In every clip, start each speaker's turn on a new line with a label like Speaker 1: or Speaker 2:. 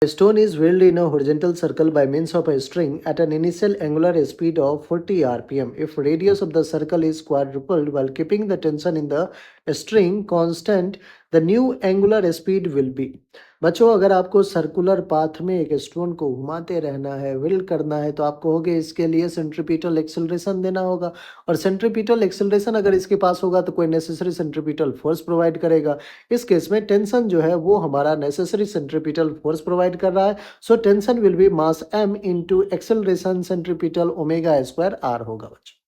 Speaker 1: A stone is whirled in a horizontal circle by means of a string at an initial angular speed of 40 rpm. If radius of the circle is quadrupled while keeping the tension in the string constant, the new angular speed will be. बच्चों, अगर आपको circular path में एक stone को घुमाते रहना है, wheel करना है, तो आपको होगे इसके लिए सेंट्रीपिटल एक्सेलरेशन देना होगा। और सेंट्रीपिटल एक्सेलरेशन अगर इसके पास होगा तो कोई नेसेसरी सेंट्रीपिटल फोर्स प्रोवाइड करेगा। इस केस में टेंशन जो है वो हमारा नेसेसरी सेंट्रीपिटल फोर्स प्रोवाइड कर रहा है। So tension will be mass m into acceleration centripetal omega square r होगा बच्चों।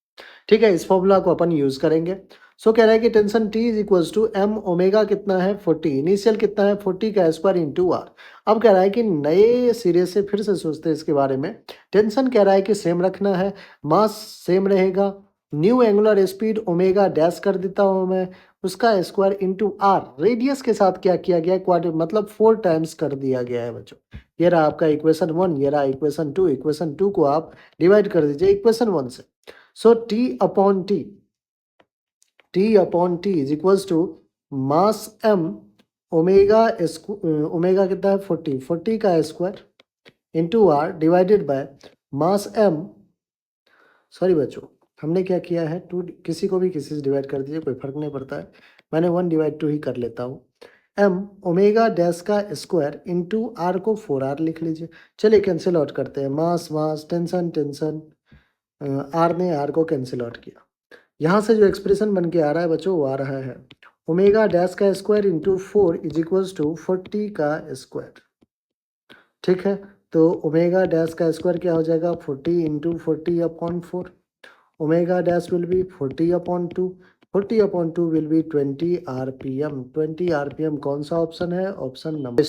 Speaker 1: ठीक है, इस फॉर्मूला को अपन यूज करेंगे। सो कह रहा है कि tension T is equals to m omega कितना है 40, इनिशियल कितना है 40 का स्क्वायर इंटू r। अब कह रहा है कि नए सिरे से फिर से सोचते हैं इसके बारे में। टेंशन कह रहा है कि सेम रखना है, मास सेम रहेगा, new angular speed omega dash कर देता हूं मैं, उसका स्क्वायर इंटू आर। रेडियस के साथ क्या किया गया है, क्वाड्रेट मतलब 4 टाइम्स कर दिया गया है बच्चों। ये रहा आपका इक्वेशन 1, ये रहा इक्वेशन 2। इक्वेशन 2 को आप डिवाइड कर दीजिए इक्वेशन 1 से। So T upon T is equals to mass m omega omega कितना है 40 का square into r divided by mass m। Sorry बच्चों, हमने क्या किया है, टू किसी को भी किसी से डिवाइड कर दीजिए, कोई फर्क नहीं पड़ता है। मैंने 1/2 ही कर लेता हूँ। m ओमेगा डैश का स्क्वायर इंटू आर को 4r लिख लीजिए। चलिए कैंसिल आउट करते हैं, मास मास टेंशन टेंशन, आर ने आर को कैंसिल आउट किया। यहाँ से जो एक्सप्रेशन बन के आ रहा है बच्चों वो आ रहा है ओमेगा डैश का square into 4 is equals to 40 का स्क्वायर। ठीक है, तो ओमेगा डैश का स्क्वायर क्या हो जाएगा 40 into 40 upon 4। Omega dash will be 40 upon 2, 40 upon 2 will be 20 rpm। 20 rpm कौन सा ऑप्शन है, ऑप्शन नंबर